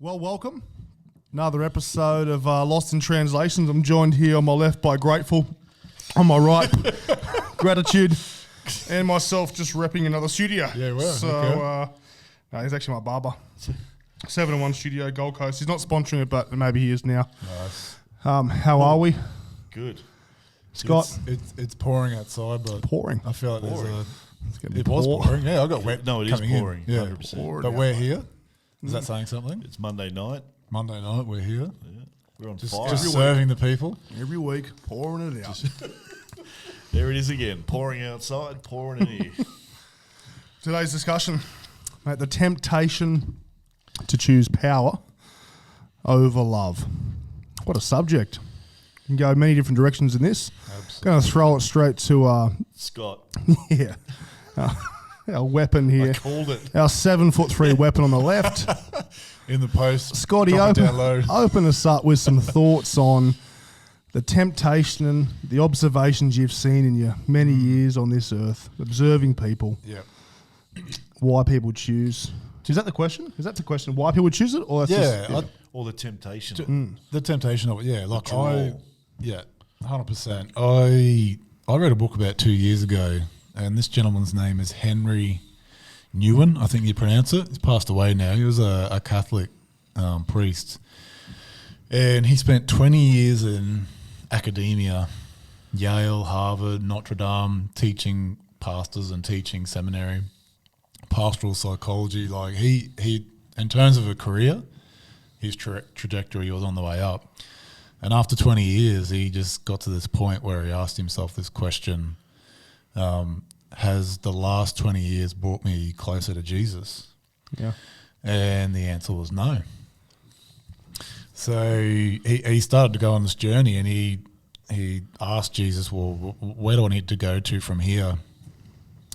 Well, welcome. Another episode of Lost in Translations. I'm joined here on my left by Grateful, on my right, Gratitude, and myself just repping another studio. Yeah, well, So, okay. no, he's actually my barber. 7-1 Studio, Gold Coast. He's not sponsoring it, but maybe he is now. Nice. How are we, Good. Scott? It's pouring outside, but Pouring. I feel like Pouring. it was pouring. Yeah, I got wet. No, it is coming in. pouring. Yeah, 100%. but we're here. Is that saying something? It's Monday night. Monday night, we're here. Yeah. We're on Just, fire. just serving the people. Every week, pouring it out. There it is again. Pouring outside, pouring in here. Today's discussion, mate, the temptation to choose power over love. What a subject. You can go many different directions in this. Absolutely. Going to throw it straight to, Scott, yeah, our weapon I here. called it. Our 7'3" weapon on the left. In the post. Scotty, drop it down low. open us up with some thoughts on the temptation and the observations you've seen in your many years on this earth, observing people, Yeah. why people choose. Is that the question? Is that the question? Why people choose it? Or that's Yeah. just, All the temptation. The temptation of it. Yeah. Like draw. 100%. I read a book about 2 years ago, and this gentleman's name is Henry Newen, I think you pronounce it. He's passed away now. He was a Catholic priest. And he spent 20 years in academia, Yale, Harvard, Notre Dame, teaching pastors and teaching seminary, pastoral psychology. Like he in terms of a career, his trajectory was on the way up. And after 20 years, he just got to this point where he asked himself this question, has the last 20 years brought me closer to Jesus? yeah. And the answer was no. So he started to go on this journey, and he asked Jesus, well, where do I need to go to from here?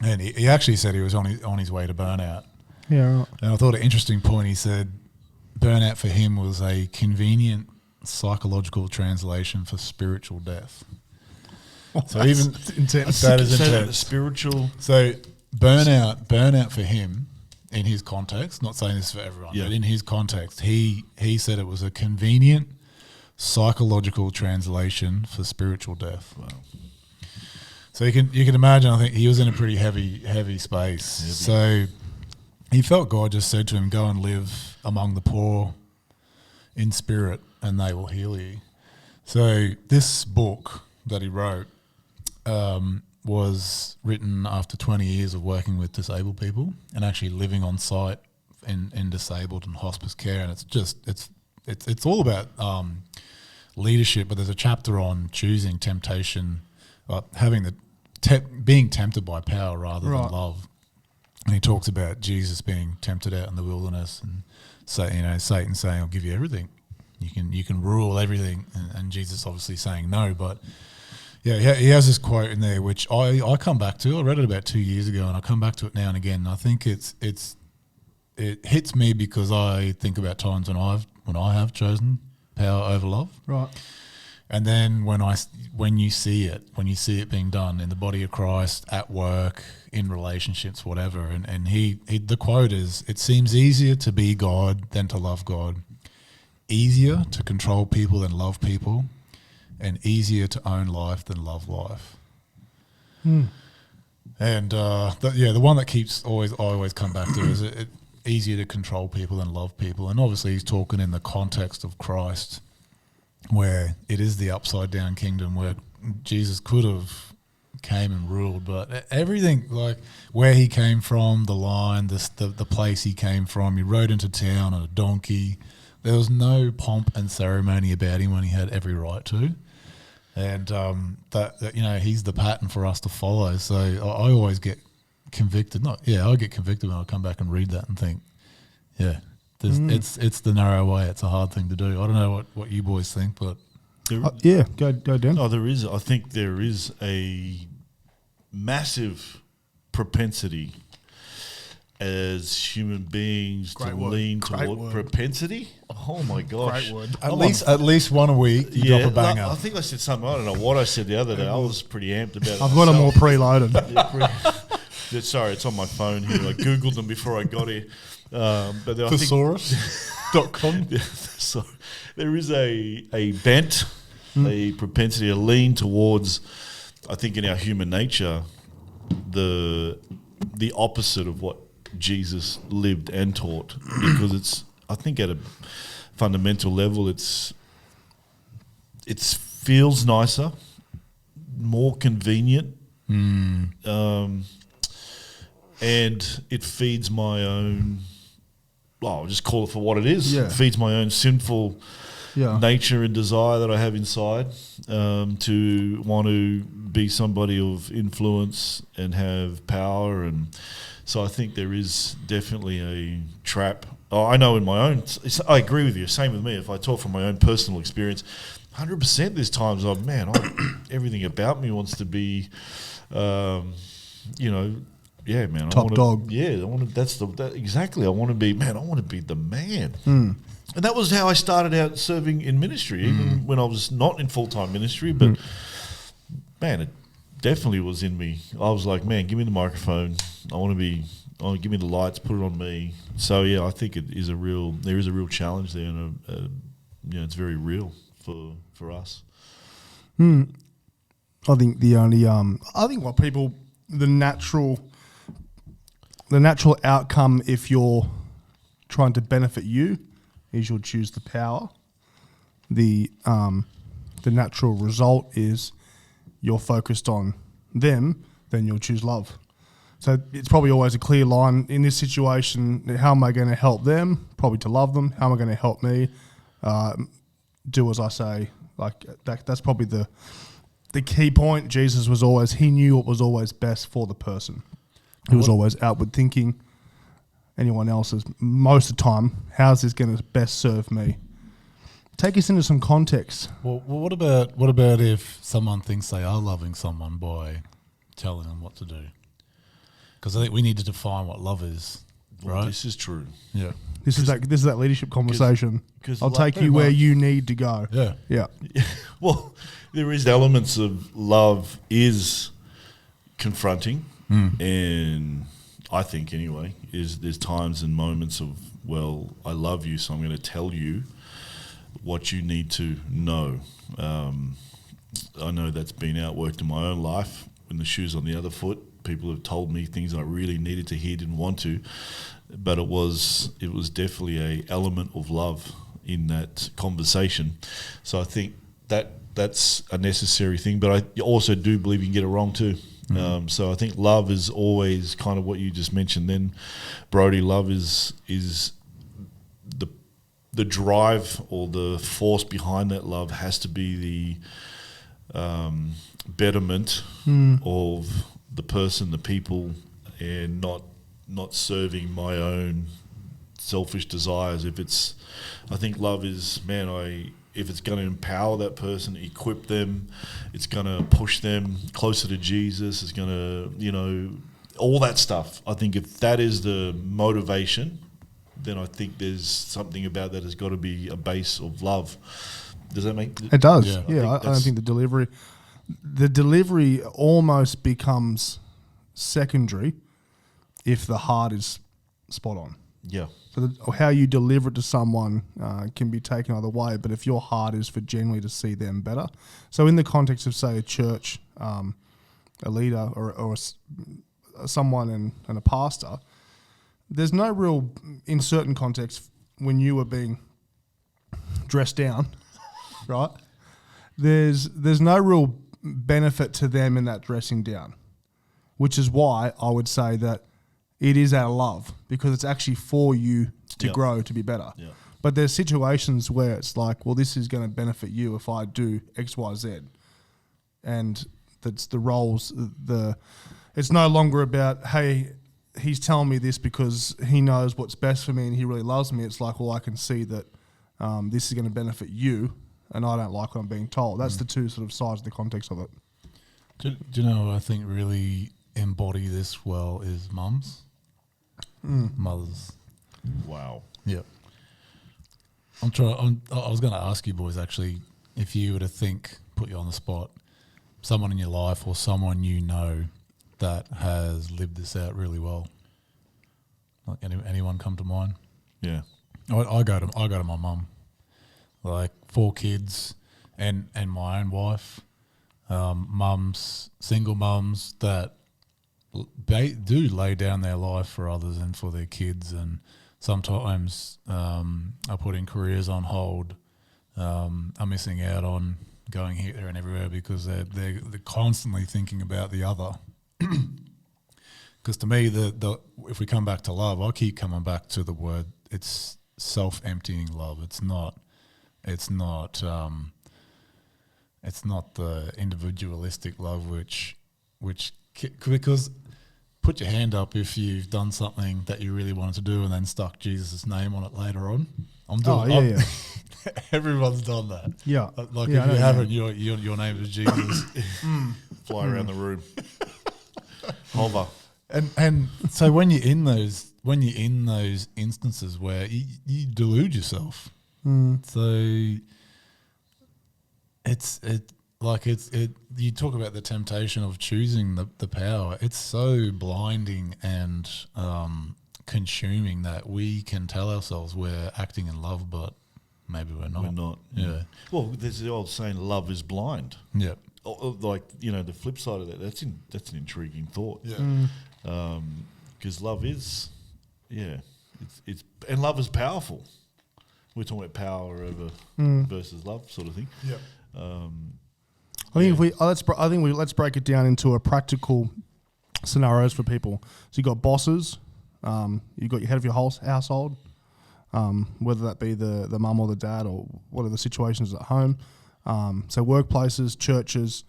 And he actually said he was on his way to burnout. Yeah, right. And I thought an interesting point, he said burnout for him was a convenient psychological translation for spiritual death. So even intense. that is So intense. spiritual. So burnout for him, in his context, not saying this for everyone, Yeah. but in his context, he said it was a convenient psychological translation for spiritual death. Wow. So you can imagine, I think he was in a pretty heavy space. So he felt God just said to him, go and live among the poor in spirit and they will heal you. So this book that he wrote was written after 20 years of working with disabled people and actually living on site in disabled and hospice care. And it's all about leadership, but there's a chapter on choosing temptation, having being tempted by power rather Right. than love. And he talks about Jesus being tempted out in the wilderness and Satan saying, I'll give you everything. You can rule everything, and Jesus obviously saying no. But yeah, he has this quote in there which I come back to. I read it about 2 years ago, and I come back to it now and again. And I think it hits me because I think about times when I have chosen power over love. Right. And then when you see it being done in the body of Christ, at work, in relationships, whatever, and the quote is, it seems easier to be God than to love God, easier to control people than love people, and easier to own life than love life. And the one that I always come back to is it easier to control people than love people. And obviously he's talking in the context of Christ, where it is the upside down kingdom where Jesus could have came and ruled, but everything, like where he came from, the line, the place he came from, he rode into town on a donkey. There was no pomp and ceremony about him when he had every right to. And that he's the pattern for us to follow. So I always get convicted. I get convicted when I come back and read that and think, yeah, it's the narrow way. It's a hard thing to do. I don't know what you boys think, but Yeah, go down. Oh, there is. I think there is a massive propensity as human beings Great to word. lean Great toward word. propensity. Oh my gosh! Great word. at least one a week, you drop a banger. I think I said something. I don't know what I said the other day. I was pretty amped about it. I've got them all myself. preloaded. Sorry, it's on my phone here. I googled them before I got here. But I think Thesaurus.com. yeah, so there is a bent, a propensity, a lean towards, I think, in our human nature, the opposite of what Jesus lived and taught, because it's, I think, at a fundamental level, it feels nicer, more convenient, and it feeds my own. Well, I'll just call it for what it is. Yeah. It feeds my own sinful nature and desire that I have inside, to want to be somebody of influence and have power. And so I think there is definitely a trap. Oh, I know in my own, I agree with you, same with me. If I talk from my own personal experience, 100% there's times everything about me wants to be, yeah, man. Top dog. Yeah, I want to. Exactly. I want to be, man. I want to be the man. And that was how I started out serving in ministry, even when I was not in full-time ministry. But man, it definitely was in me. I was like, man, give me the microphone. Give me the lights. Put it on me. So yeah, I think there is a real challenge there, and it's very real for us. I think the natural outcome, if you're trying to benefit you, is you'll choose the power. The natural result is you're focused on them, then you'll choose love. So it's probably always a clear line in this situation. How am I going to help them? Probably to love them. How am I going to help me? Do as I say. Like that's probably the key point. Jesus was always, he knew what was always best for the person. He was always outward thinking. Anyone else is most of the time, how's this going to best serve me? Take us into some context. Well, what about if someone thinks they are loving someone by telling them what to do? Because I think we need to define what love is, right? Well, this is true. Yeah. This is that leadership conversation. 'Cause I'll take you where you need to go. Yeah. Yeah. Well, there is elements of love is confronting, and I think anyway there's times and moments of, well, I love you, so I'm going to tell you what you need to know. I know that's been outworked in my own life. When the shoe's on the other foot, people have told me things I really needed to hear, didn't want to, but it was definitely a element of love in that conversation. So I think that's a necessary thing, but I also do believe you can get it wrong too. So I think love is always kind of what you just mentioned then, Brody. Love is the drive, or the force behind that love has to be the betterment of the person, the people, and not serving my own selfish desires. I think love is, if it's going to empower that person, equip them, it's going to push them closer to Jesus, it's going to, all that stuff. I think if that is the motivation, then I think there's something about that has got to be a base of love. Does that make It does. Yeah. I don't think the delivery almost becomes secondary if the heart is spot on. Yeah. So how you deliver it to someone can be taken either way, but if your heart is for genuinely to see them better. So in the context of, say, a church, a leader or someone and a pastor, there's no real, in certain contexts, when you were being dressed down, right, there's no real benefit to them in that dressing down, which is why I would say that it is out of love, because it's actually for you to grow, to be better. Yeah. But there's situations where it's like, well, this is going to benefit you if I do X, Y, Z. And that's the roles. It's no longer about, hey, he's telling me this because he knows what's best for me and he really loves me. It's like, well, I can see that this is going to benefit you, and I don't like what I'm being told. That's the two sort of sides of the context of it. Do you know who I think really embody this well is mums? Mothers. Wow. Yeah. I was going to ask you boys, actually, if you were to put you on the spot, someone in your life or someone you know that has lived this out really well? Like anyone come to mind? Yeah. I go to my mum, like 4 kids and my own wife, single mums that they do lay down their life for others and for their kids, and sometimes are putting careers on hold, are missing out on going here, there, and everywhere because they're constantly thinking about the other. Because to me, if we come back to love, I keep coming back to the word. It's self-emptying love. It's not the individualistic love, which because put your hand up if you've done something that you really wanted to do and then stuck Jesus' name on it later on. Everyone's done that. Yeah. Like Yeah, if you haven't, your name is Jesus. Fly around the room. Hover. And so when you're in those instances where you delude yourself, so you talk about the temptation of choosing the power. It's so blinding and consuming that we can tell ourselves we're acting in love, but maybe we're not. We're not. Yeah. Well, there's the old saying, "Love is blind." Yeah. Like, the flip side of that. That's an intriguing thought. Yeah. Because love is, it's and love is powerful. We're talking about power over versus love, sort of thing. Yeah. I think let's break it down into a practical scenarios for people. So you got bosses, you got your head of your household, whether that be the mum or the dad or whatever the situations at home. So workplaces, churches.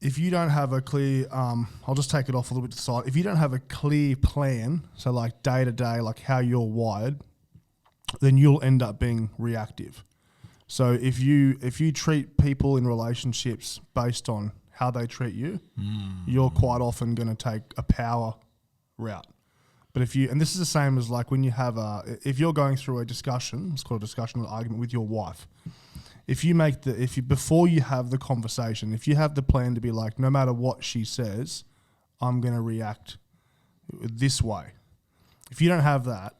If you don't have a clear, I'll just take it off a little bit to the side. If you don't have a clear plan, so like day to day, like how you're wired, then you'll end up being reactive. So if you treat people in relationships based on how they treat you, you're quite often going to take a power route. But and this is the same as like when you have if you're going through a discussion, it's called a discussion or argument with your wife. Before you have the conversation, if you have the plan to be like, no matter what she says, I'm going to react this way. If you don't have that,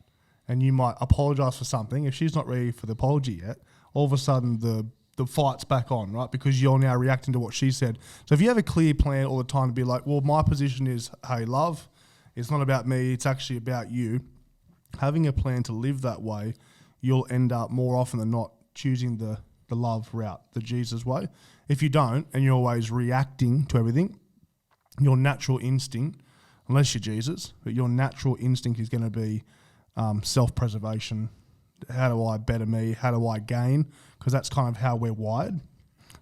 and you might apologize for something, if she's not ready for the apology yet, all of a sudden the fight's back on, right? Because you're now reacting to what she said. So if you have a clear plan all the time to be like, well, my position is, hey, love, it's not about me, it's actually about you. Having a plan to live that way, you'll end up more often than not choosing the love route, the Jesus way. If you don't, and you're always reacting to everything, your natural instinct, unless you're Jesus, but your natural instinct is going to be self-preservation. How do I better me? How do I gain? Because that's kind of how we're wired.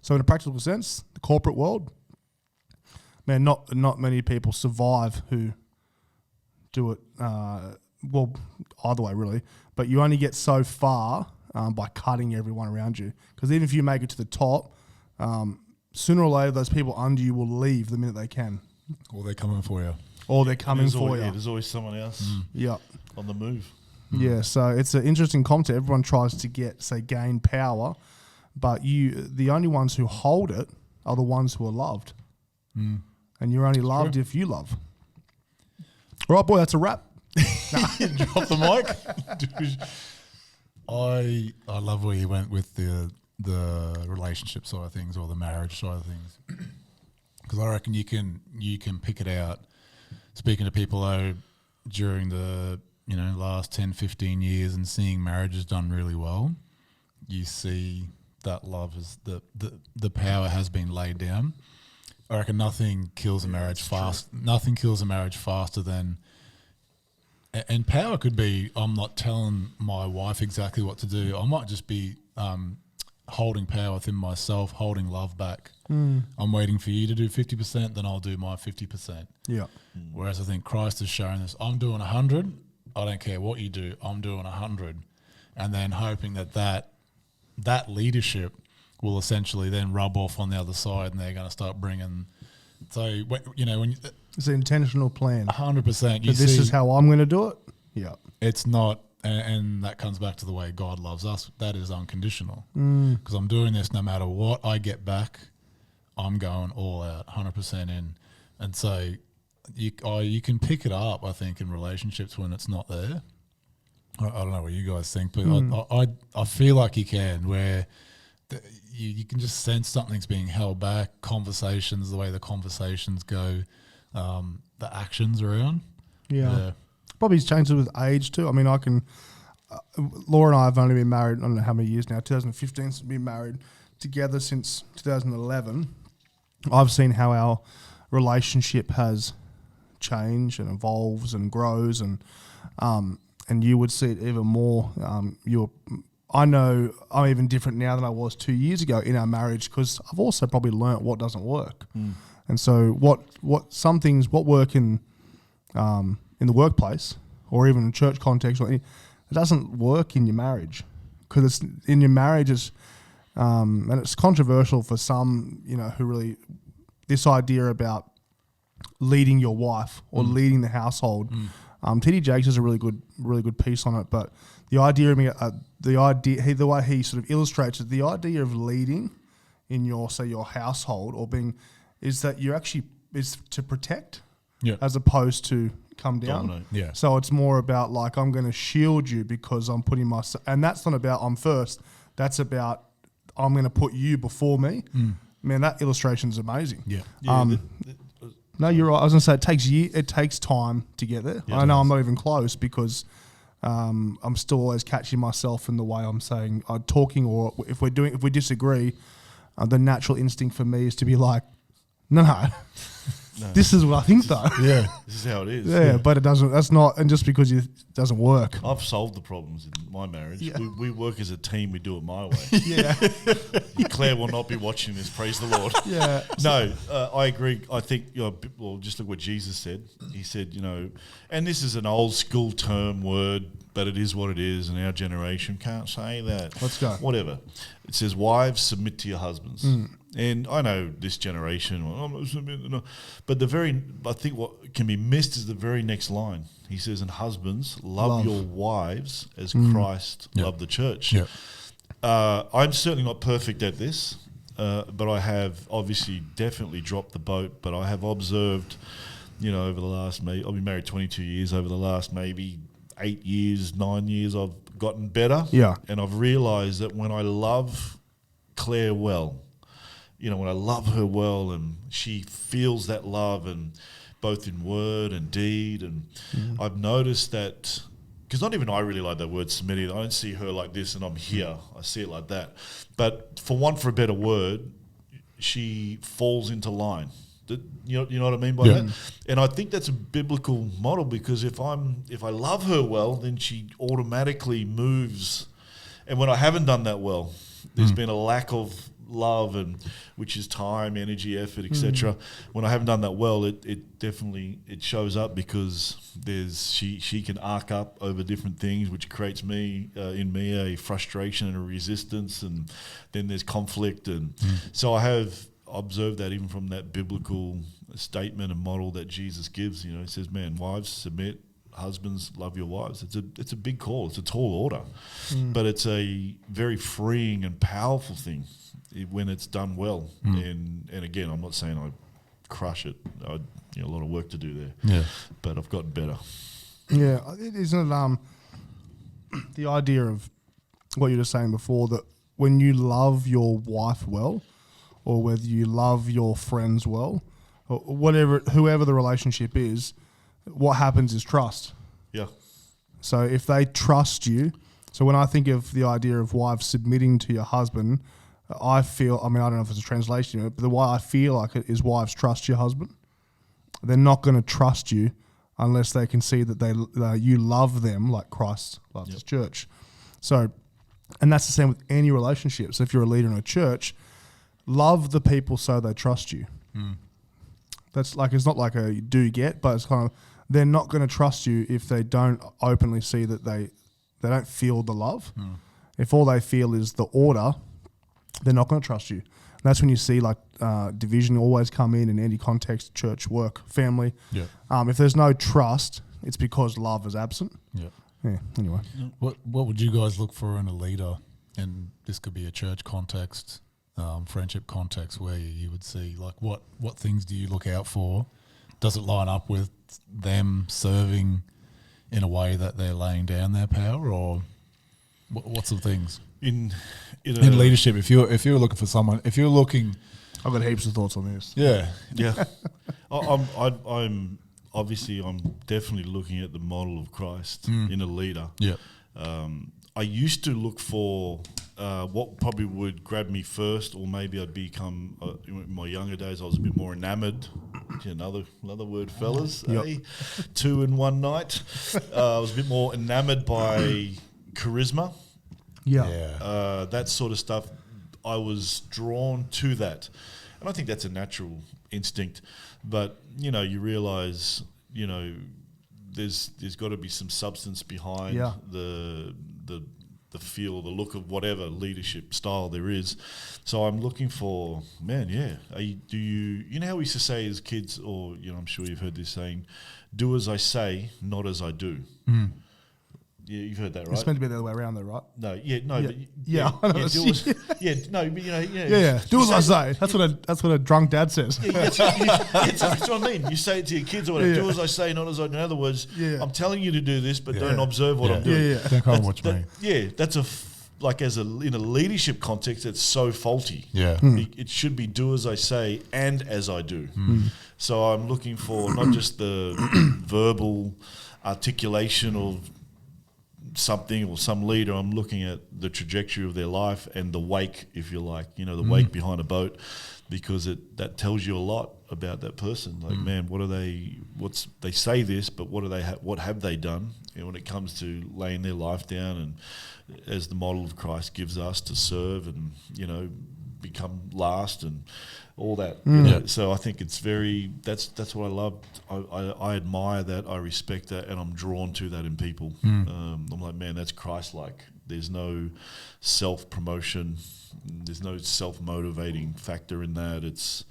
So in a practical sense, the corporate world, man, not many people survive who do it, well, either way really, but you only get so far by cutting everyone around you. Because even if you make it to the top, sooner or later those people under you will leave the minute they can. Or they're coming for you. Or they're coming for you. Yeah, there's always someone else on the move. Yeah, so it's an interesting concept. Everyone tries to gain power, but the only ones who hold it are the ones who are loved. And you're only loved if you love. All right, boy, that's a wrap. Drop the mic. I love where you went with the relationship side of things or the marriage side of things, because I reckon you can pick it out. Speaking to people during the last 10, 15 years and seeing marriages done really well, you see that love is the power has been laid down. I reckon nothing kills a marriage fast. Nothing kills a marriage faster than. And power could be, I'm not telling my wife exactly what to do. I might just be holding power within myself, holding love back. I'm waiting for you to do 50%, then I'll do my 50%. Yeah. Whereas I think Christ has shown us, I'm doing 100. I don't care what you do. I'm doing 100. And then hoping that leadership will essentially then rub off on the other side, and they're going to start bringing. So when it's an intentional plan. 100%. This is how I'm going to do it. Yeah. It's not, and that comes back to the way God loves us. That is unconditional. Because I'm doing this no matter what I get back. I'm going all out, 100% in. And so you can pick it up, I think, in relationships when it's not there. I don't know what you guys think, but I feel like you can, where you can just sense something's being held back, conversations, the way the conversations go, the actions around. Yeah. Probably it's changed with age too. I mean, I can. Laura and I have only been married, I don't know how many years now, 2015, so we've been married together since 2011. I've seen how our relationship has changed and evolves and grows, and you would see it even more. I know I'm even different now than I was 2 years ago in our marriage, because I've also probably learnt what doesn't work. And so what some things, what work in the workplace or even in church context, it doesn't work in your marriage, because it's in your marriage. It's and it's controversial for some, who really, this idea about leading your wife or leading the household. T.D. Jakes has a really good piece on it, but the idea the way he sort of illustrates it, the idea of leading in your household or being, is that you actually is to protect, as opposed to come down. Dominate. Yeah. So it's more about like, I'm going to shield you because I'm putting myself, and that's not about I'm first. That's about I'm going to put you before me. Man, that illustration is amazing. Yeah. No, you're right. I was going to say it takes time to get there. Yeah, I know I'm not even close, because I'm still always catching myself in the way I'm saying, talking, or if we disagree, the natural instinct for me is to be like, no. This is what I think though. Yeah. This is how it is. Yeah, but it doesn't. That's not, and just because it doesn't work. I've solved the problems in my marriage. Yeah. We work as a team. We do it my way. Yeah, Claire will not be watching this. Praise the Lord. yeah. No, I agree. I think, just look what Jesus said. He said, and this is an old school term word, but it is what it is, and our generation can't say that. Let's go. Whatever. It says, wives, submit to your husbands. And I know this generation, but I think what can be missed is the very next line. He says, and husbands, love your wives as Christ loved the church. Yeah. I'm certainly not perfect at this, but I have obviously definitely dropped the boat. But I have observed, over the last, I've been married 22 years, over the last maybe 8 years, 9 years, I've gotten better. Yeah. And I've realised that when I love Claire well, when I love her well and she feels that love, and both in word and deed, and I've noticed that, because not even I really like that word submitting. I don't see her like this and I'm here. I see it like that. But for a better word, she falls into line. You know what I mean by that? And I think that's a biblical model, because if I love her well, then she automatically moves. And when I haven't done that well, there's been a lack of love, and which is time, energy, effort, etc. When I haven't done that well, it definitely shows up, because she can arc up over different things, which creates in me a frustration and a resistance, and then there's conflict, and so I have observed that even from that biblical statement and model that Jesus gives. It says, "Man, wives, submit. Husbands, love your wives." It's a big call. It's a tall order, but it's a very freeing and powerful thing when it's done well. And again, I'm not saying I crush it. A lot of work to do there. Yeah. But I've gotten better. Yeah, isn't it the idea of what you were saying before, that when you love your wife well, or whether you love your friends well, or whoever the relationship is, what happens is trust. Yeah. So if they trust you, so when I think of the idea of wives submitting to your husband, I don't know if it's a translation, but the way I feel like it is, wives trust your husband. They're not going to trust you unless they can see that you love them like Christ loves his church. So, and that's the same with any relationship. So if you're a leader in a church, love the people so they trust you. That's like, it's not like a do get, but it's kind of, they're not going to trust you if they don't openly see that they don't feel the love. If all they feel is the order, they're not going to trust you. And that's when you see like division always come in any context, church, work, family. Yeah. If there's no trust, it's because love is absent. Yeah. Yeah. Anyway. What would you guys look for in a leader? And this could be a church context, friendship context, where you would see like what things do you look out for does it line up with them serving in a way that they're laying down their power, or what's the things In in leadership? If you're looking for someone, if you're looking, I've got heaps of thoughts on this. yeah, Yeah, I'm obviously I'm definitely looking at the model of Christ in a leader. yeah, I used to look for what probably would grab me first, or maybe I'd become in my younger days. I was a bit more enamoured. Another word, fellas. Yep. Eh? 2 in one night. I was a bit more enamoured by charisma. Yeah. That sort of stuff. I was drawn to that, and I think that's a natural instinct. But you realise, there's got to be some substance behind Yeah. the feel, the look of whatever leadership style there is. So I'm looking for, man, yeah. Do you know how we used to say as kids, or I'm sure you've heard this saying, "Do as I say, not as I do." Yeah, you've heard that, right? It's meant to be the other way around, though, right? No, Yeah. but I know. do as, no, but Yeah. Do as I say. That's what a drunk dad says. Yeah, that's what I mean. You say it to your kids or whatever. Yeah. Do as I say, not as I do. In other words, Yeah. I'm telling you to do this, but don't Yeah. observe what I'm Yeah. doing. Yeah. don't come and watch me. Yeah, that's in a leadership context, it's so faulty. Yeah, It should be do as I say and as I do. So I'm looking for not just the verbal articulation of something or some leader. I'm looking at the trajectory of their life and the wake, if you like, the wake behind a boat, because that tells you a lot about that person. Like, man, they say this, but what have they done? When it comes to laying their life down, and as the model of Christ gives us to serve and become last and all that. So I think it's that's what I love. I admire that, I respect that, and I'm drawn to that in people. I'm like, man, that's Christ-like. There's no self-promotion, there's no self-motivating factor in that. It's,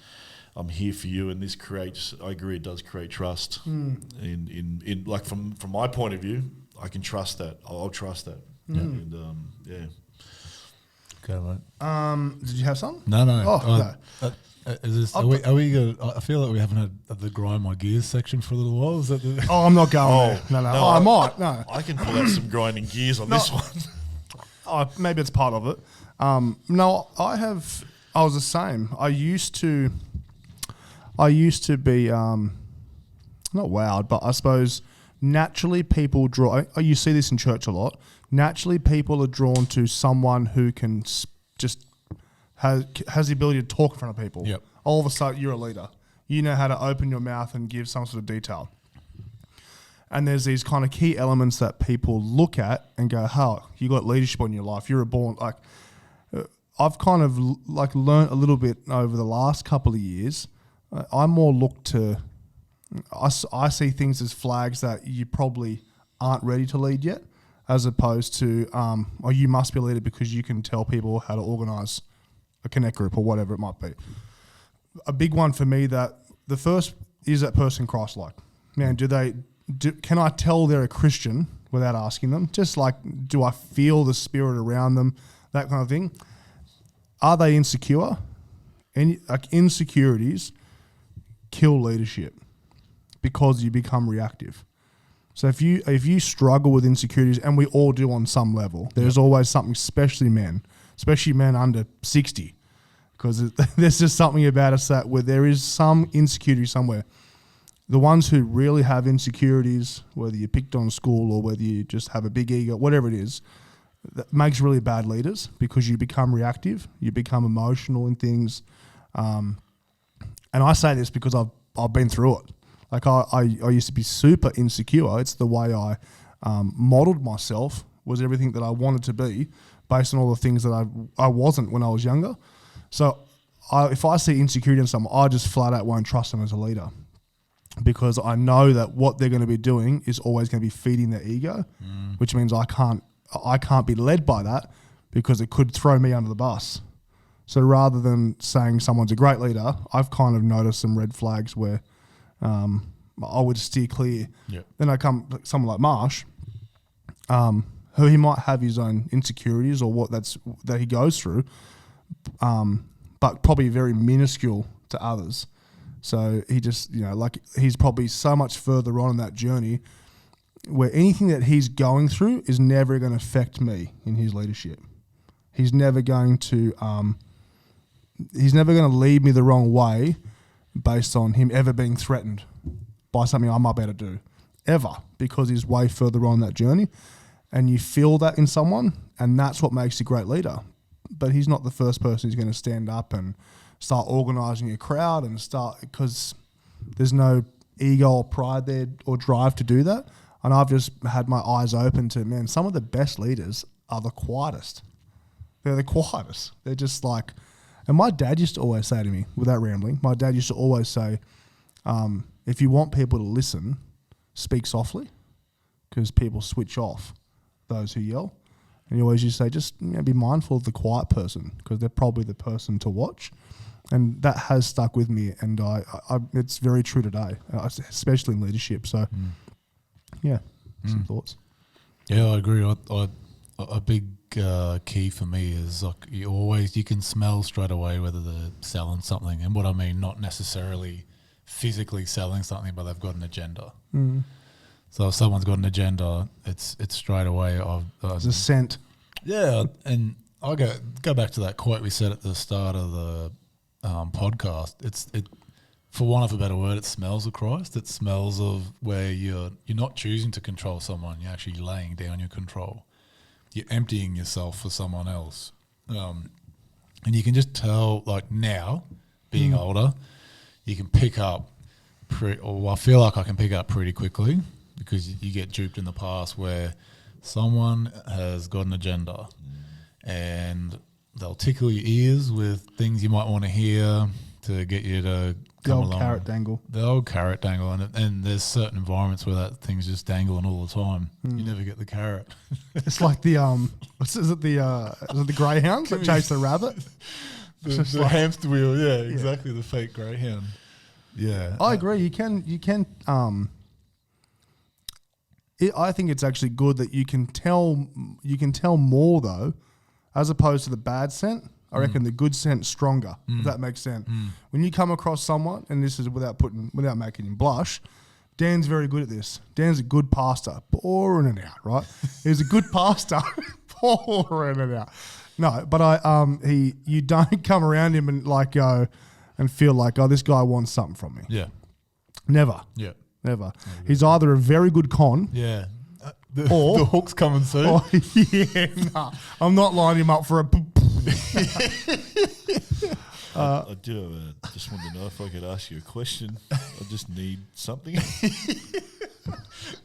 I'm here for you, and this creates, I agree, it does create trust. In like from my point of view, I can trust that. I'll trust that. And yeah. okay, mate. Did you have some? No. Oh, no. Is this, are we gonna, I feel like we haven't had the grind my gears section for a little while. Is that the Oh, I'm not going there. No. no, Oh, I might. No. I can pull out some grinding gears on this one. Oh, maybe it's part of it. No, I was the same. I used to be not wowed, but I suppose naturally people draw. You see this in church a lot. Naturally, people are drawn to someone who can just has the ability to talk in front of people. Yep. All of a sudden, you're a leader. You know how to open your mouth and give some sort of detail. And there's these kind of key elements that people look at and go, "Oh, you got leadership in your life. You're I've kind of learned a little bit over the last couple of years. I more look to. I see things as flags that you probably aren't ready to lead yet, as opposed to, you must be a leader because you can tell people how to organise a connect group or whatever it might be. A big one for me, that the first is that person Christ-like. Man, can I tell they're a Christian without asking them? Just like, do I feel the spirit around them? That kind of thing. Are they insecure? Insecurities kill leadership because you become reactive. So if you struggle with insecurities, and we all do on some level, there's always something, especially men under 60, because there's just something about us that where there is some insecurity somewhere. The ones who really have insecurities, whether you picked on school or whether you just have a big ego, whatever it is, that makes really bad leaders, because you become reactive, you become emotional in things. And I say this because I've been through it. Like I used to be super insecure. It's the way I modeled myself, was everything that I wanted to be based on all the things that I wasn't when I was younger. So if I see insecurity in someone, I just flat out won't trust them as a leader, because I know that what they're going to be doing is always going to be feeding their ego, which means I can't be led by that, because it could throw me under the bus. So rather than saying someone's a great leader, I've kind of noticed some red flags where I would steer clear. Yep. Then I come someone like Marsh, who he might have his own insecurities or that he goes through, but probably very minuscule to others. So he just, like he's probably so much further on in that journey where anything that he's going through is never going to affect me in his leadership. He's never going to lead me the wrong way based on him ever being threatened by something I might be able to do, ever, because he's way further on that journey. And you feel that in someone, and that's what makes you a great leader. But he's not the first person who's going to stand up and start organising a crowd and because there's no ego or pride there or drive to do that. And I've just had my eyes open to, man, some of the best leaders are the quietest. They're the quietest. They're just like, and my dad used to always say to me, without rambling, my dad used to always say, if you want people to listen, speak softly, because people switch off those who yell. And he always used to say, just be mindful of the quiet person, because they're probably the person to watch. And that has stuck with me, and I it's very true today, especially in leadership. So, some thoughts. Yeah, I agree. A big key for me is like you can smell straight away whether they're selling something, and what I mean, not necessarily physically selling something, but they've got an agenda. So if someone's got an agenda, it's straight away. It's a scent. Yeah, and I go back to that quote we said at the start of the podcast. It for want of a better word, it smells of Christ. It smells of where you're not choosing to control someone. You're actually laying down your control. You're emptying yourself for someone else, and you can just tell. Like now, being older, you can pick up. I feel like I can pick up pretty quickly, because you get duped in the past where someone has got an agenda and they'll tickle your ears with things you might want to hear to get you to come along. Carrot dangle. The old carrot dangle. And there's certain environments where that thing's just dangling all the time. You never get the carrot. It's like the is it the greyhounds that chase the rabbit? The hamster wheel, yeah, exactly, the fake greyhound. Yeah. I agree. You can I think it's actually good that you can tell more though, as opposed to the bad scent. I reckon the good scent's stronger. If that makes sense. When you come across someone, and this is without making him blush, Dan's very good at this. Dan's a good pastor, pouring it out, right? He's a good pastor, pouring it out. No, but you don't come around him and like go and feel like, oh, this guy wants something from me. Yeah. Never. Yeah. Never. He's either a very good con. Yeah. Or the hook's coming soon. I'm not lining him up for a. I just want to know if I could ask you a question. I just need something.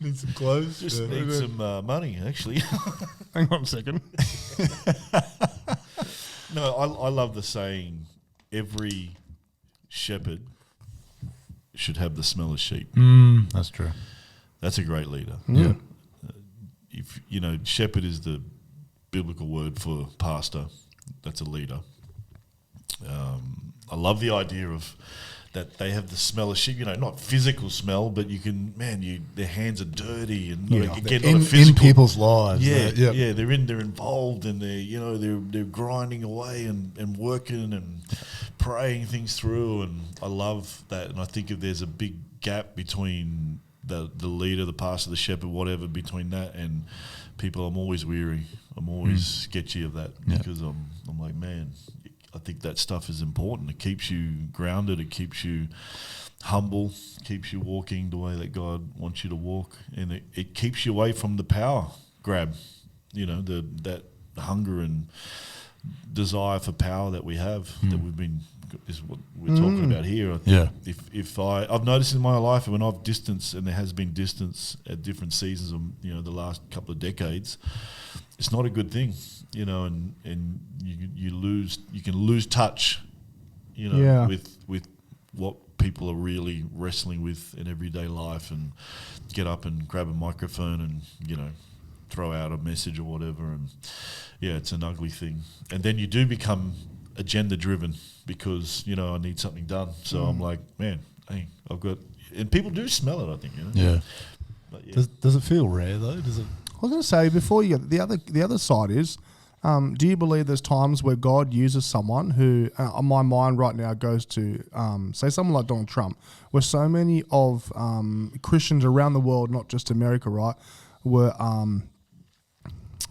Need some clothes. Just need some money, actually. Hang on a second. No, I love the saying, every shepherd should have the smell of sheep. That's true. That's a great leader. Yeah. If shepherd is the biblical word for pastor. That's a leader. I love the idea of that they have the smell of sheep. Not physical smell, but you can. Their hands are dirty and again, not a physical, in people's lives. Yeah, they're involved and they're grinding away and working and praying things through. And I love that. And I think if there's a big gap between the leader, the pastor, the shepherd, whatever, between that and people, I'm always weary. I'm always sketchy of that because I'm like, man, I think that stuff is important. It keeps you grounded. It keeps you humble. Keeps you walking the way that God wants you to walk, and it keeps you away from the power grab. That hunger and desire for power that we have that we've been is what we're talking about here. If I've noticed in my life when I've distanced, and there has been distance at different seasons of the last couple of decades, it's not a good thing, and you can lose touch, with what people are really wrestling with in everyday life, and get up and grab a microphone and throw out a message or whatever, and it's an ugly thing. And then you do become agenda driven because I need something done. So I'm like, man, hey, I've got, and people do smell it, I think. Yeah. But Does it feel rare though? Does it? I was going to say before you get the other side is, Do you believe there's times where God uses someone who, my mind right now goes to, say someone like Donald Trump, where so many of Christians around the world, not just America, right, were,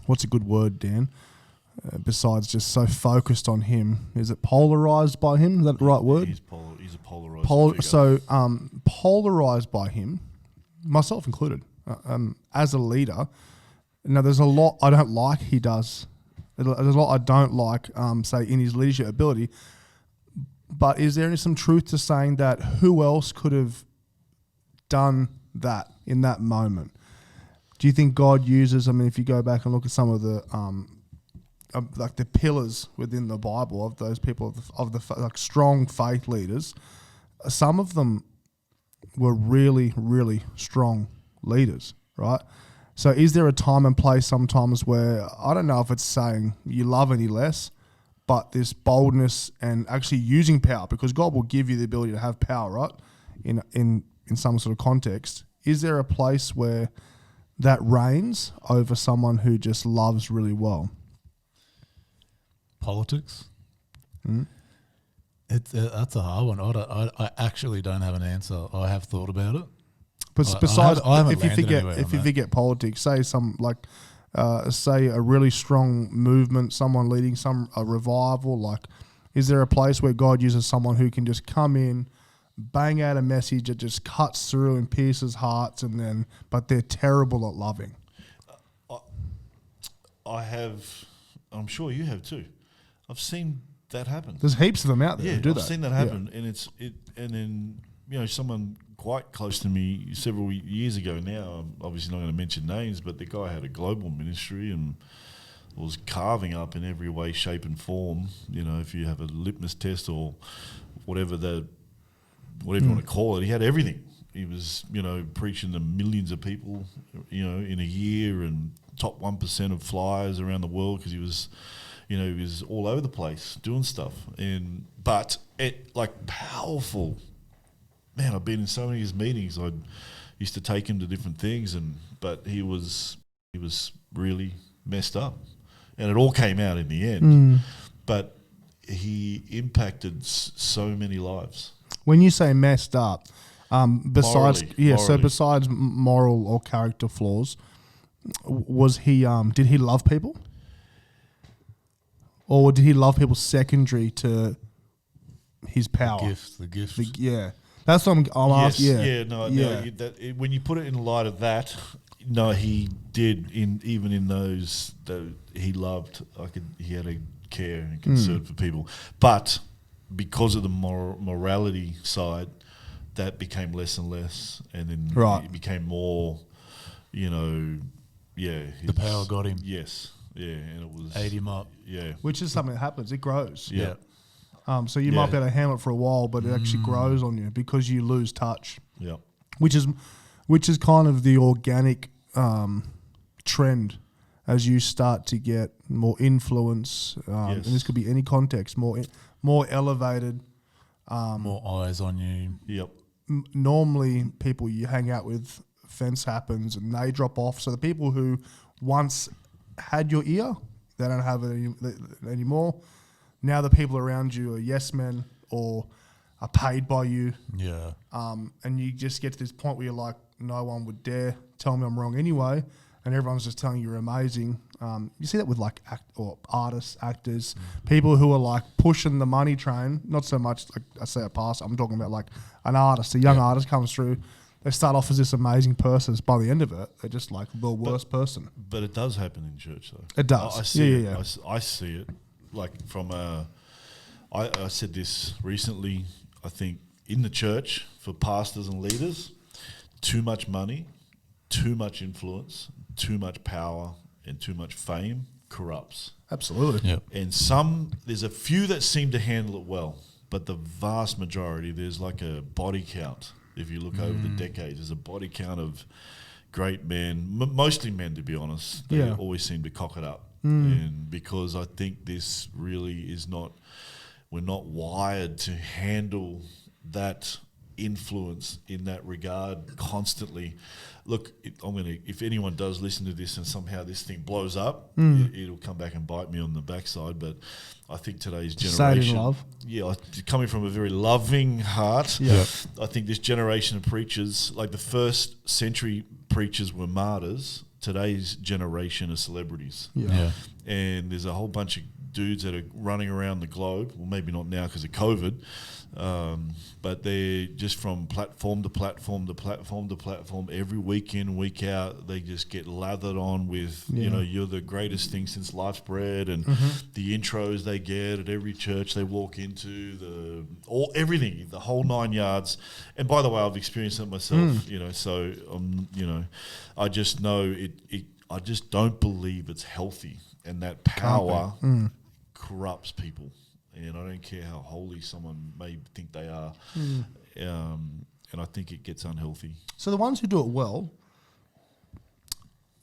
what's a good word, Dan? Besides just so focused on him, is it polarized by him? Is that the right word? He's a polarized figure. So polarized by him, myself included, as a leader. Now, there's a lot I don't like he does. There's a lot I don't like, say, in his leadership ability. But is there some truth to saying that who else could have done that in that moment? Do you think God uses, I mean, if you go back and look at some of the like the pillars within the Bible of those people of the like strong faith leaders, some of them were really, really strong leaders, right? So is there a time and place sometimes where, I don't know if it's saying you love any less, but this boldness and actually using power, because God will give you the ability to have power, right? In some sort of context. Is there a place where that reigns over someone who just loves really well? Politics? That's a hard one. I actually don't have an answer. I have thought about it. But besides, I haven't if you forget politics, say say a really strong movement, someone leading a revival, like, is there a place where God uses someone who can just come in, bang out a message that just cuts through and pierces hearts, but they're terrible at loving? I have, I'm sure you have too. I've seen that happen. There's heaps of them out there who do I've that. seen that happen, and then someone quite close to me several years ago now. I'm obviously not going to mention names, but the guy had a global ministry and was carving up in every way, shape, and form. If you have a litmus test or whatever you want to call it, he had everything. He was, preaching to millions of people, in a year, and top 1% of flyers around the world, because he was all over the place doing stuff. But powerful. Man, I've been in so many of his meetings. I used to take him to different things, but he was really messed up, and it all came out in the end. But he impacted so many lives. When you say messed up, besides morally. Besides moral or character flaws, was he? Did he love people, or did he love people secondary to his power? The gift. Yeah. That's what I'm asking. No. When you put it in light of that, no, he did. Even in those that he loved, he had a care and concern for people. But because of the morality side, that became less and less, and then it became more. The power got him. Yes, and it was ate him up. Yeah, which is something that happens. It grows. Yeah. So you might be able to handle it for a while, but it actually grows on you because you lose touch. Yeah. Which is kind of the organic trend as you start to get more influence, and this could be any context, more elevated, more eyes on you. Yep. Normally, people you hang out with, fence happens and they drop off. So the people who once had your ear, they don't have it anymore. Now the people around you are yes men or are paid by you. Yeah. And you just get to this point where you're like, no one would dare tell me I'm wrong anyway, and everyone's just telling you you're amazing. You see that with artists, actors, people who are like pushing the money train. Not so much like I say a pastor. I'm talking about like an artist, a young artist comes through. They start off as this amazing person. By the end of it, they're just like the worst person. But it does happen in church, though. It does. I see it. I see it. Like I said this recently. I think in the church for pastors and leaders, too much money, too much influence, too much power, and too much fame corrupts. Absolutely. Yep. And there's a few that seem to handle it well, but the vast majority, there's like a body count. If you look over the decades, there's a body count of great men, mostly men, to be honest. They always seem to cock it up. And because I think this really is we're not wired to handle that influence in that regard constantly. Look, if anyone does listen to this and somehow this thing blows up, it'll come back and bite me on the backside. But I think today's Say it in generation, love. coming from a very loving heart, Yeah. I think this generation of preachers, like the first century preachers were martyrs, today's generation are celebrities. Yeah. And there's a whole bunch of dudes that are running around the globe. Well, maybe not now because of COVID, but they're just from platform to platform to platform to platform. Every week in, week out, they just get lathered on with, you're the greatest thing since life's bread, and the intros they get at every church they walk into, everything, the whole 9 yards. And by the way, I've experienced it myself, so I just know it. I just don't believe it's healthy, and that power corrupts people. And I don't care how holy someone may think they are, and I think it gets unhealthy. So the ones who do it well,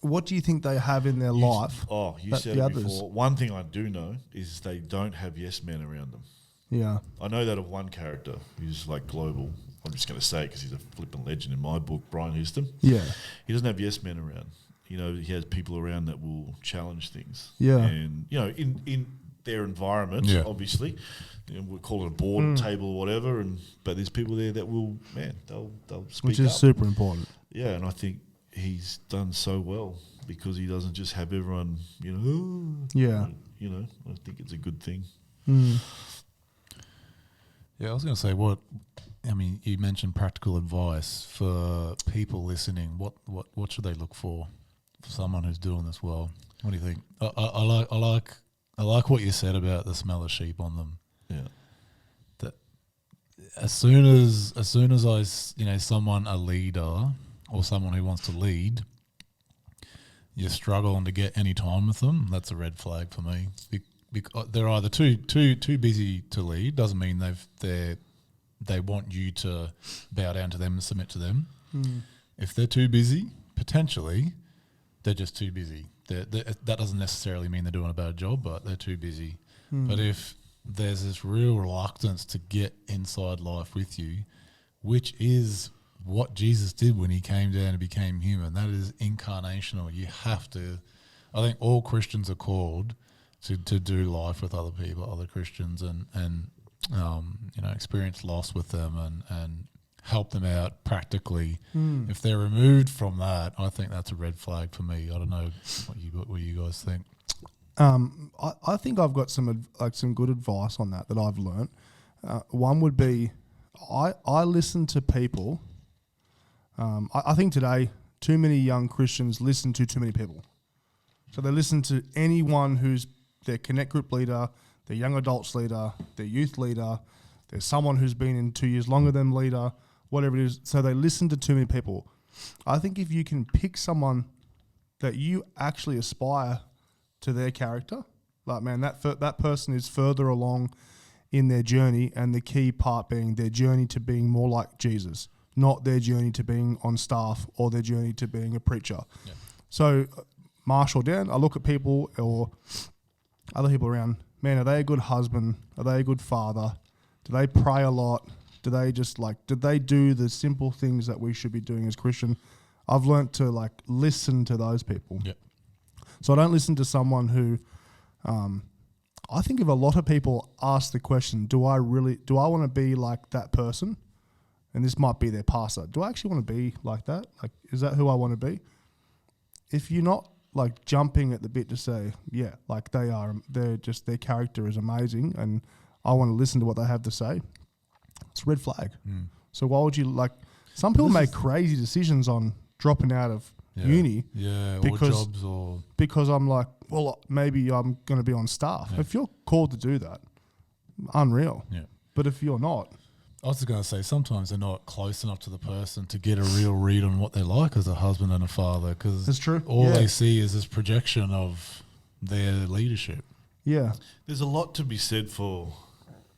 what do you think they have in their life? You that said the it others- before. One thing I do know is they don't have yes men around them. Yeah. I know that of one character who's like global. I'm just going to say it because he's a flippin' legend in my book, Brian Houston. Yeah. He doesn't have yes men around. He has people around that will challenge things. Yeah. And, in their environment, obviously, we'll call it a board table or whatever, but there's people there that will, they'll speak Which is up. super important. Yeah, and I think he's done so well because he doesn't just have everyone, Yeah. I think it's a good thing. Yeah, I was going to say you mentioned practical advice for people listening. What should they look for someone who's doing this well? What do you think? I like what you said about the smell of sheep on them. Yeah. That as soon as someone, a leader or someone who wants to lead, you're struggling to get any time with them, that's a red flag for me. Because they're either too busy to lead. Doesn't mean they want you to bow down to them and submit to them. If they're too busy, potentially they're just too busy. That doesn't necessarily mean they're doing a bad job, but they're too busy. But if there's this real reluctance to get inside life with you, which is what Jesus did when he came down and became human, that is incarnational. You have to, I think all Christians are called to do life with other people, other Christians, and experience loss with them and help them out practically. If they're removed from that, I think that's a red flag for me. I don't know what you guys think. I think I've got some good advice on that I've learnt. One would be I listen to people. I think today too many young Christians listen to too many people. So they listen to anyone who's their connect group leader, their young adults leader, their youth leader. There's someone who's been in 2 years longer than leader, whatever it is. So they listen to too many people. I think if you can pick someone that you actually aspire to their character, like, man, that person is further along in their journey, and the key part being their journey to being more like Jesus, not their journey to being on staff or their journey to being a preacher. Yeah. So Marshall down, I look at people or other people around, man, are they a good husband? Are they a good father? Do they pray a lot? Do they did they do the simple things that we should be doing as Christian? I've learnt to listen to those people. Yep. So I don't listen to someone who, I think if a lot of people ask the question, do I want to be like that person? And this might be their pastor. Do I actually want to be like that? Is that who I want to be? If you're not jumping at the bit to say, yeah, their character is amazing and I want to listen to what they have to say, it's a red flag. So why would you some people make crazy decisions on dropping out of uni. Yeah, because I'm maybe I'm going to be on staff. Yeah. If you're called to do that, unreal. Yeah. But if you're not, I was just going to say, sometimes they're not close enough to the person to get a real read on what they're like as a husband and a father, because that's true. All they see is this projection of their leadership. Yeah. There's a lot to be said for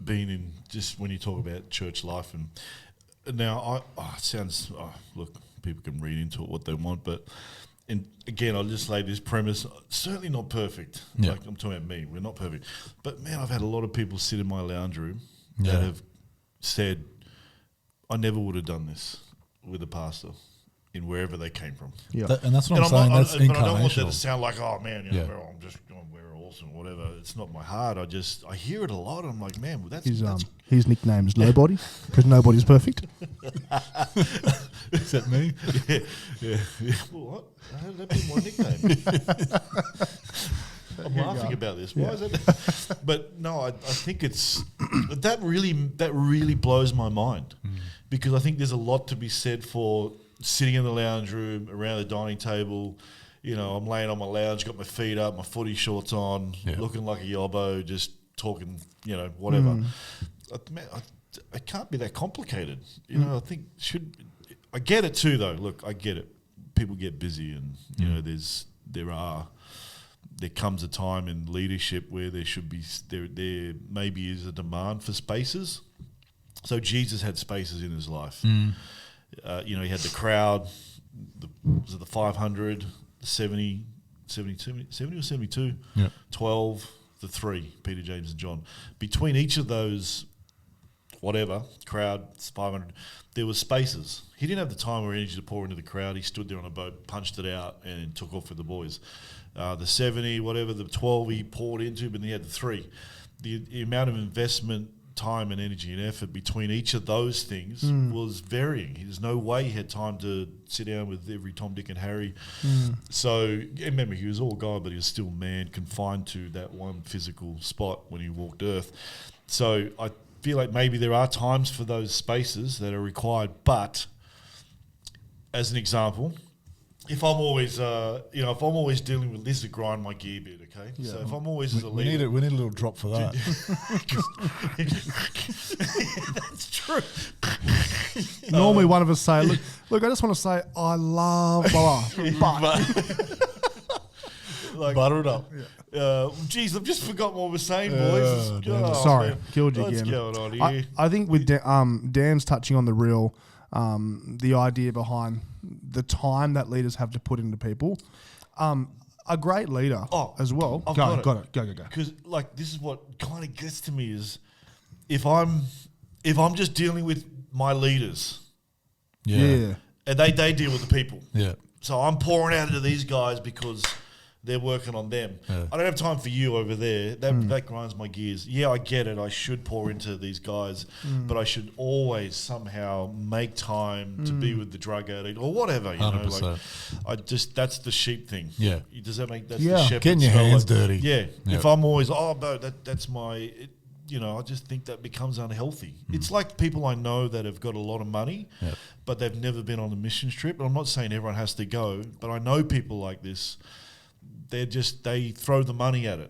being in, just when you talk about church life. And now, it sounds, look, people can read into it what they want, but and again, I'll just lay this premise, certainly not perfect. Yeah. I'm talking about me, we're not perfect. But man, I've had a lot of people sit in my lounge room that have said, I never would have done this with a pastor in wherever they came from. Yeah. And that's what And I'm saying. not- That's but I don't want that to incarnational. sound like, oh man, you know, Yeah. I'm just we're awesome, or whatever. It's not my heart. I hear it a lot. I'm like, man, well, that's His nickname's Nobody because nobody's perfect. Except me. yeah. Well, what? How did that be my nickname? I'm laughing about this. Why is that? But no, I think it's that really blows my mind because I think there's a lot to be said for sitting in the lounge room around the dining table. You know, I'm laying on my lounge, got my feet up, my footy shorts on, looking like a yobbo, just talking, you know, whatever. It can't be that complicated. You know, I think I get it too, though. Look, I get it. People get busy, and you know, there comes a time in leadership where there should be there maybe is a demand for spaces. So Jesus had spaces in his life. You know, he had the crowd. Was it the 500, the 70 or 72? Yeah. 12, the 3, Peter, James, and John. Between each of those, whatever, crowd, 500, there was spaces. He didn't have the time or energy to pour into the crowd. He stood there on a boat, punched it out, and took off with the boys. The 70, whatever, the 12 he poured into, but then he had the 3. The amount of investment, time and energy and effort between each of those things was varying. There's no way he had time to sit down with every Tom, Dick and Harry. So, remember, he was all God, but he was still man, confined to that one physical spot when he walked earth. So I feel like maybe there are times for those spaces that are required, but as an example, if I'm always, if I'm always dealing with this, to grind my gear bit, okay. Yeah. So if I'm always as a We leader, need a little drop for that. that's true. Normally, one of us say, "Look, I just want to say I love blah, blah, but Like, Butter it up. geez, I've just forgotten what we're saying, Yeah, boys. damn it. Sorry, man. killed you What's again." going on here? I think with Dan's touching on the real, the idea behind the time that leaders have to put into people. A great leader as well. I've Go. Because like this is what kind of gets to me is if I'm just dealing with my leaders Yeah. and they deal with the people. Yeah. So I'm pouring out into these guys because they're working on them. Yeah. I don't have time for you over there. That grinds my gears. Yeah, I get it. I should pour into these guys, but I should always somehow make time to be with the drug addict or whatever. You know, 100%. like that's the sheep thing. Yeah. Does that make that's Yeah. the shepherd Getting your style, hands like- dirty. Yeah. Yeah. If I'm always no, that's my. I just think that becomes unhealthy. It's like people I know that have got a lot of money, Yep. but they've never been on a mission trip. And I'm not saying everyone has to go, but I know people like this. They throw the money at it.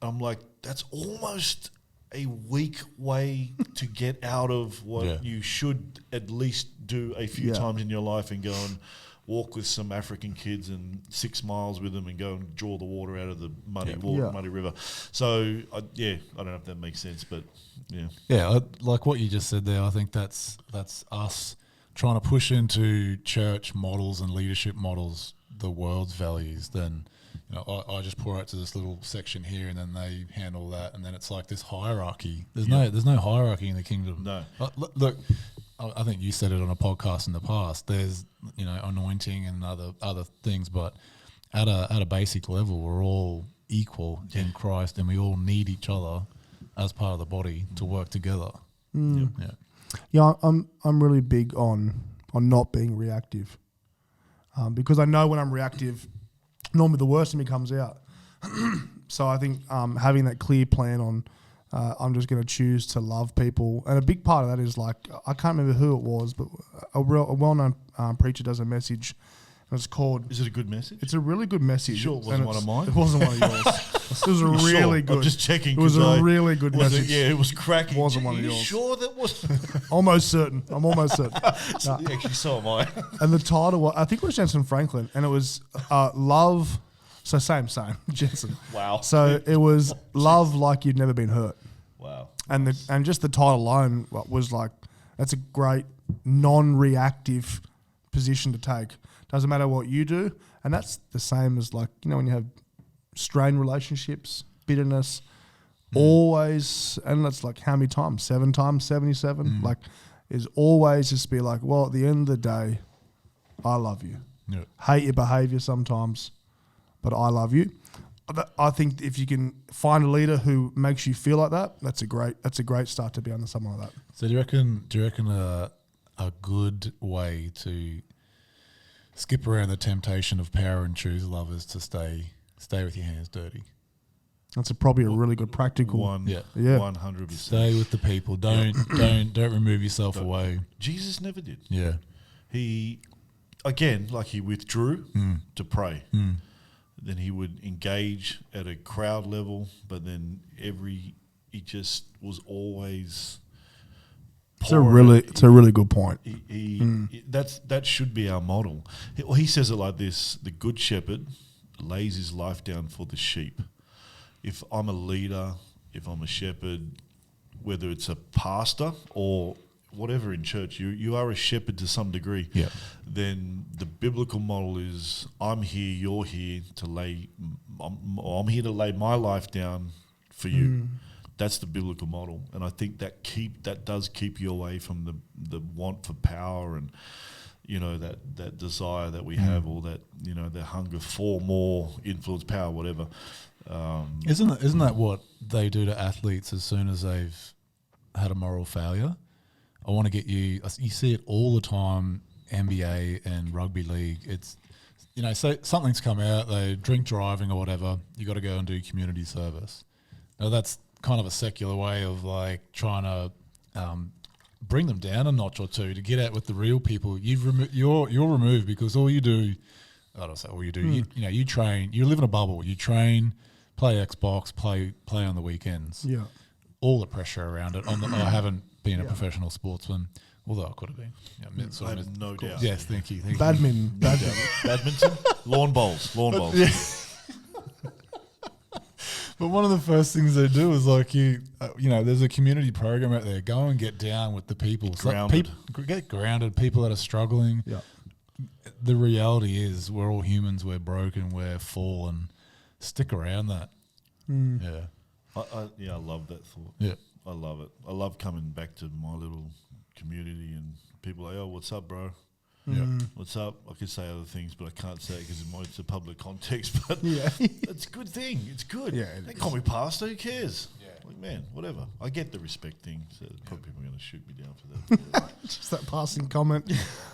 I'm like, that's almost a weak way to get out of what you should at least do a few times in your life and go and walk with some African kids and 6 miles with them and go and draw the water out of the muddy muddy river. So, I don't know if that makes sense, but yeah. Yeah, like what you just said there, I think that's us trying to push into church models and leadership models the world's values. Then, I just pour out to this little section here, and then they handle that, and then it's like this hierarchy. There's no hierarchy in the kingdom. No. Look, I think you said it on a podcast in the past. There's anointing and other things, but at a basic level, we're all equal in Christ, and we all need each other as part of the body to work together. Yeah, I'm really big on not being reactive, because I know when I'm reactive, normally the worst in me comes out. So I think having that clear plan on, I'm just going to choose to love people, and a big part of that is like I can't remember who it was, but a well-known preacher does a message. And it's called. Is it a good message? It's a really good message. Sure, it wasn't one of mine? It wasn't one of yours. It was a really good. I'm just checking. It was 'cause a really good was message. it was cracking. Wasn't one of Are you yours. sure that was? Almost certain. I'm almost certain. Actually, so am I. And the title was, I think it was Jensen Franklin, and it was Love. So same, Jensen. Wow. So it was Love Like You'd Never Been Hurt. Wow. And just the title alone was like, that's a great non-reactive position to take. Doesn't matter what you do. And that's the same as like, when you have strained relationships, bitterness, always, and that's like how many times? 7 times, 77? Like, is always just be like, well, at the end of the day, I love you. Yeah. Hate your behaviour sometimes, but I love you. I think if you can find a leader who makes you feel like that, that's a great start to be under someone like that. So do you reckon a good way to skip around the temptation of power and choose love is to stay with your hands dirty? That's probably a really good practical. Yeah. 100%. Stay with the people. Don't remove yourself away. Jesus never did. Yeah. He, again, like he withdrew to pray. Then he would engage at a crowd level, but then he just was always. It's a really good point. That should be our model. He says it like this: the good shepherd lays his life down for the sheep. If I'm a leader, if I'm a shepherd, whether it's a pastor or whatever in church, you are a shepherd to some degree. Yeah. Then the biblical model is I'm here, you're here to lay. I'm here to lay my life down for you. That's the biblical model, and I think that does keep you away from the want for power and that desire that we have, or that the hunger for more influence, power, whatever. Isn't that what they do to athletes as soon as they've had a moral failure? I want to get you. You see it all the time, NBA and rugby league. It's so something's come out, they drink driving or whatever. You got to go and do community service. Now that's kind of a secular way of like trying to bring them down a notch or two to get out with the real people. You're removed because all you do. I don't say all you do. You train. You live in a bubble. You train, play Xbox, play on the weekends. Yeah. All the pressure around it. I haven't been a professional sportsman, although I could have been. I have no doubt. Yes, thank you. Badminton. Badminton, lawn bowls. But one of the first things they do is like there's a community program out there. Go and get down with the people. Grounded. Get grounded. People that are struggling. Yeah. The reality is we're all humans. We're broken. We're fallen. Stick around that. Yeah. I love that thought. Yeah. I love it. I love coming back to my little community and people like, oh, what's up, bro? Yeah. What's up? I could say other things, but I can't say it because it's a public context. But it's a good thing. It's good. Yeah, they call me pastor. Who cares? Yeah. Like, man, whatever. I get the respect thing. So probably people are going to shoot me down for that. Just that passing comment.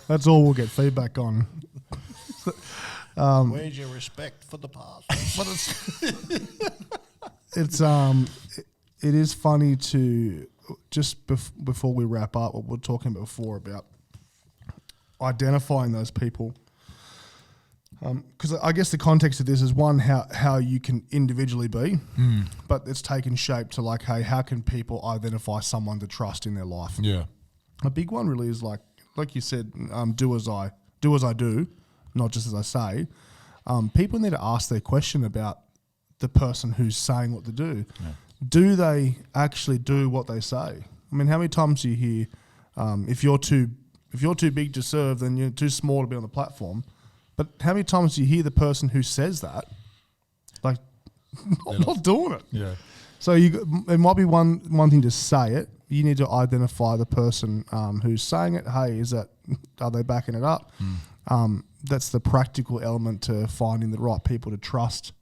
That's all we'll get feedback on. Where's your respect for the pastor? But it is funny to just before we wrap up what we were talking before about identifying those people, because I guess the context of this is one, how you can individually be, but it's taken shape to like, hey, how can people identify someone to trust in their life? Yeah. A big one really is like you said, do as I do, not just as I say. People need to ask their question about the person who's saying what to do. Yeah. Do they actually do what they say? I mean, how many times do you hear, if you're too big to serve, then you're too small to be on the platform? But how many times do you hear the person who says that, like, not doing it? Yeah. So it might be one thing to say it. You need to identify the person who's saying it. Hey, are they backing it up? That's the practical element to finding the right people to trust,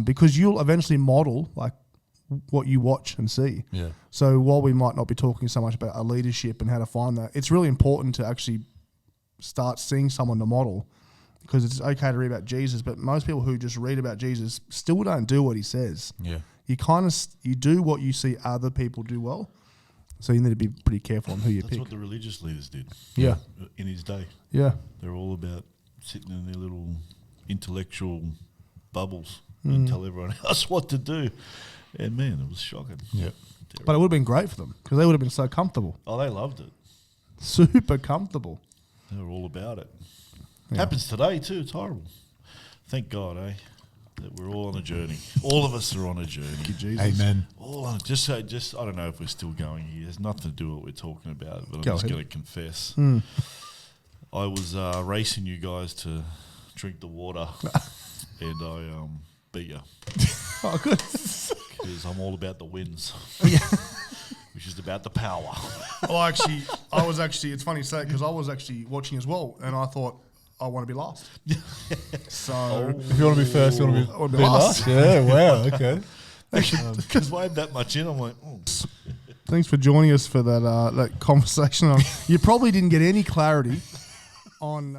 because you'll eventually model like what you watch and see. Yeah. So while we might not be talking so much about a leadership and how to find that, it's really important to actually start seeing someone to model, because it's okay to read about Jesus, but most people who just read about Jesus still don't do what he says. Yeah. You do what you see other people do well. So you need to be pretty careful on who you That's pick. what the religious leaders did. Yeah. In his day. Yeah. They're all about sitting in their little intellectual bubbles and tell everyone else what to do. And man, it was shocking. Yeah. But it would have been great for them because they would have been so comfortable. Oh, they loved it. Super comfortable. They were all about it. Yeah. Happens today too. It's horrible. Thank God, that we're all on a journey. All of us are on a journey. Jesus. Amen. All on just I don't know if we're still going here. There's nothing to do with what we're talking about, but I'm Go just ahead. going to confess. I was racing you guys to drink the water, and I beat you Oh, good. because I'm all about the wins. which is about the power. It's funny you say it because I was actually watching as well, and I thought I want to be last. So If you want to be first, you want to I wanna be be last. last. Yeah, wow, okay. Because I had that much in, I'm like, thanks for joining us for that conversation. You probably didn't get any clarity on.